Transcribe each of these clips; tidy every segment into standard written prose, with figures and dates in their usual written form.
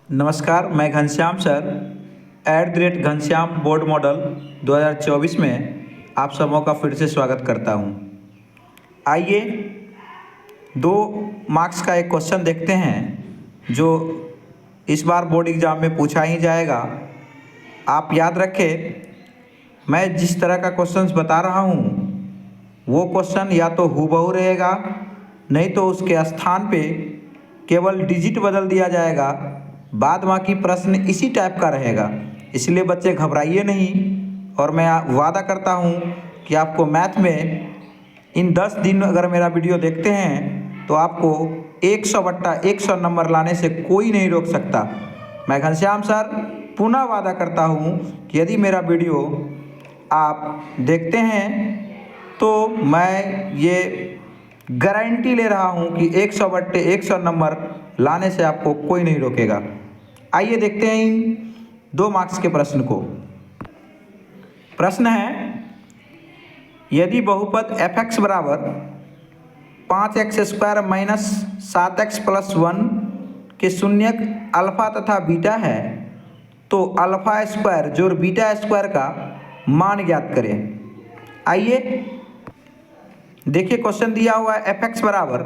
नमस्कार, मैं Ghanshyam sir @Ghanshyam board model 2024 में आप सबों का फिर से स्वागत करता हूं। आइए 2 मार्क्स का एक क्वेश्चन देखते हैं जो इस बार बोर्ड एग्ज़ाम में पूछा ही जाएगा। आप याद रखें, मैं जिस तरह का क्वेश्चंस बता रहा हूं वो क्वेश्चन या तो हूबहू रहेगा, नहीं तो उसके स्थान पे केवल डिजिट बदल दिया जाएगा। बाद बाकी प्रश्न इसी टाइप का रहेगा, इसलिए बच्चे घबराइए नहीं। और मैं वादा करता हूं कि आपको मैथ में इन 10 दिन अगर मेरा वीडियो देखते हैं तो आपको 100/100 नंबर लाने से कोई नहीं रोक सकता। मैं घनश्याम सर पुनः वादा करता हूं कि यदि मेरा वीडियो आप देखते हैं तो मैं ये गारंटी ले रहा हूं कि 100/100 नंबर लाने से आपको कोई नहीं रोकेगा। आइए देखते हैं इन 2 मार्क्स के प्रश्न को। प्रश्न है, यदि बहुपद fx बराबर 5x² - 7x + 1 के शून्यक अल्फा तथा बीटा है तो अल्फा स्क्वायर जोड़ बीटा स्क्वायर का मान ज्ञात करें। आइए देखिए, क्वेश्चन दिया हुआ है fx बराबर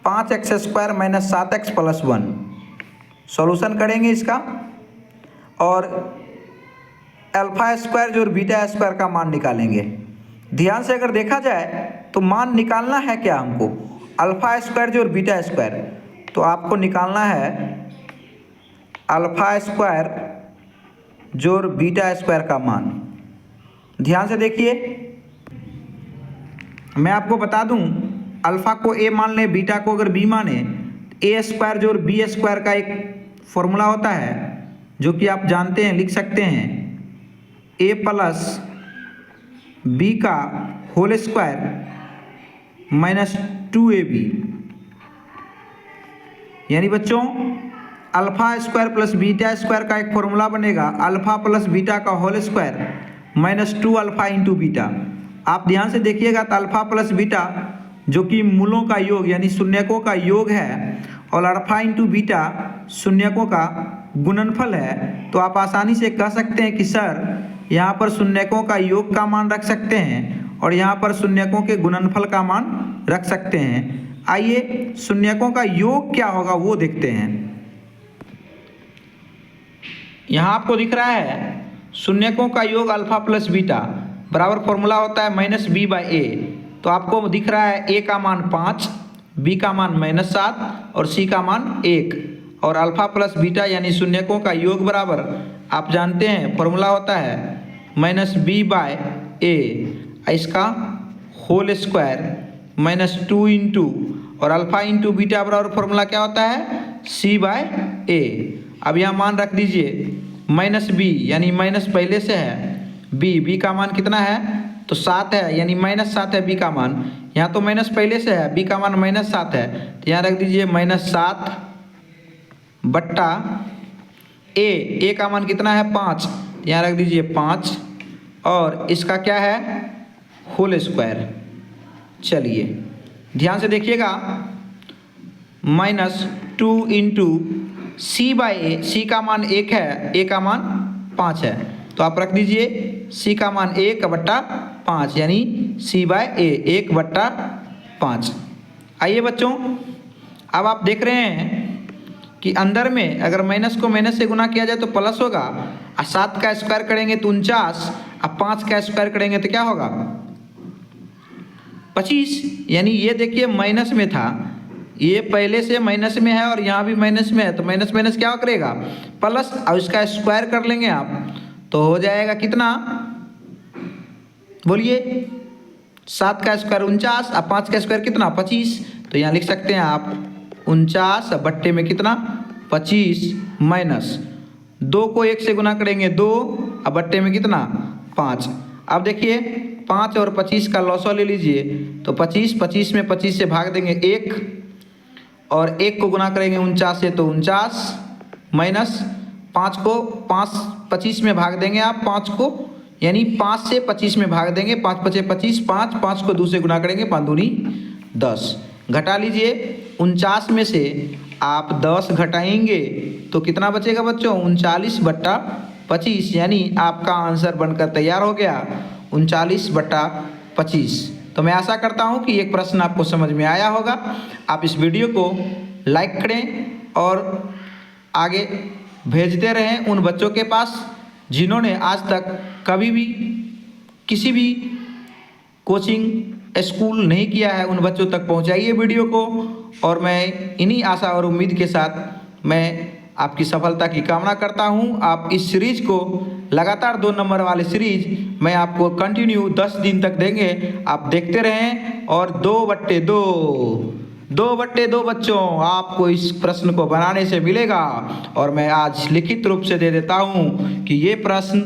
5x² - 7x + 1। सॉल्यूशन करेंगे इसका और अल्फा स्क्वायर जोड़ बीटा स्क्वायर का मान निकालेंगे। ध्यान से अगर देखा जाए तो मान निकालना है क्या हमको, अल्फा स्क्वायर जोड़ बीटा स्क्वायर। तो आपको निकालना है अल्फा स्क्वायर जोड़ बीटा स्क्वायर का मान। ध्यान से देखिए, मैं आपको बता दूं, अल्फा को a मान लें, बीटा को अगर b माने, a² जोड़ b² का एक फॉर्मूला होता है जो कि आप जानते हैं, लिख सकते हैं a + b का होल स्क्वायर - 2ab। यानी बच्चों alpha square plus beta square का एक फॉर्मूला बनेगा अल्फा प्लस बीटा का whole square -2 alpha into beta. आप ध्यान से देखिएगा तो अल्फा प्लस बीटा जो कि मूलों का योग यानी शून्यकों का योग है और अल्फा इंटू बीटा शून्यकों का गुणनफल है। तो आप आसानी से कह सकते हैं कि सर यहाँ पर शून्यकों का योग का मान रख सकते हैं और यहाँ पर शून्यकों के गुणनफल का मान रख सकते हैं। आइए शून्यकों का योग क्या होगा वो देखते हैं। यहाँ आपको दिख रहा है शून्यकों का योग अल्फा प्लस बीटा बराबर फॉर्मूला होता है -b/a। तो आपको दिख रहा है a का मान 5, b का मान -7 और c का मान 1। और अल्फा प्लस बीटा यानी शून्यकों का योग बराबर आप जानते हैं फॉर्मूला होता है -b/a, इसका होल स्क्वायर -2 इंटू और अल्फा इंटू बीटा बराबर फॉर्मूला क्या होता है c/a। अब यहाँ मान रख दीजिए -b यानी माइनस पहले से है, b का मान कितना है तो 7 है यानी -7 है b का मान। यहाँ तो माइनस पहले से है, b का मान -7 है तो यहाँ रख दीजिए -7 बट्टा a का मान कितना है 5, यहाँ रख दीजिए 5 और इसका क्या है होल स्क्वायर। चलिए ध्यान से देखिएगा -2 इंटू c/a, c का मान 1 है, a का मान 5 है तो आप रख दीजिए c का मान 1/5 यानी c/a 1/5। आइए बच्चों, अब आप देख रहे हैं कि अंदर में अगर माइनस को माइनस से गुना किया जाए तो प्लस होगा, और 7 का स्क्वायर करेंगे तो 49, अब 5 का स्क्वायर करेंगे तो क्या होगा 25। यानी ये देखिए माइनस में था, ये पहले से माइनस में है और यहाँ भी माइनस में है तो माइनस माइनस क्या करेगा प्लस, और इसका स्क्वायर कर लेंगे आप तो हो जाएगा कितना बोलिए 7 का स्क्वायर 49 और 5 का स्क्वायर कितना 25। तो यहाँ लिख सकते हैं आप 49 बट्टे में कितना 25 माइनस 2 को 1 से गुना करेंगे 2 और बट्टे में कितना 5। अब देखिए 5 और 25 का लॉसो ले लीजिए तो 25 में 25 से भाग देंगे 1 और 1 को गुना करेंगे 49 से तो 49 माइनस 5 को 25 में भाग देंगे आप 5 को, यानी 5 से 25 में भाग देंगे 5 × 5 = 25, 5 को 2 से गुना करेंगे 5 दूनी 10। घटा लीजिए 49 में से आप 10 घटाएंगे तो कितना बचेगा बच्चों? 39/25, यानी आपका आंसर बनकर तैयार हो गया 39/25। तो मैं आशा करता हूँ कि एक प्रश्न आपको समझ में आया होगा। आप इस वीडियो को लाइक करें और आगे भेजते रहें उन बच्चों के पास जिन्होंने आज तक कभी भी किसी भी कोचिंग स्कूल नहीं किया है। उन बच्चों तक पहुंचाइए वीडियो को, और मैं इन्हीं आशा और उम्मीद के साथ मैं आपकी सफलता की कामना करता हूं। आप इस सीरीज को लगातार 2 नंबर वाले सीरीज मैं आपको कंटिन्यू 10 दिन तक देंगे, आप देखते रहें। और 2/2 बच्चों आपको इस प्रश्न को बनाने से मिलेगा, और मैं आज लिखित रूप से दे देता हूं कि ये प्रश्न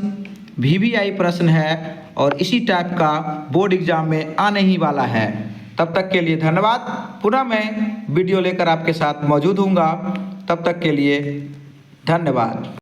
VVI प्रश्न है और इसी टाइप का बोर्ड एग्जाम में आने ही वाला है। तब तक के लिए धन्यवाद। पुनः मैं वीडियो लेकर आपके साथ मौजूद हूँगा। तब तक के लिए धन्यवाद।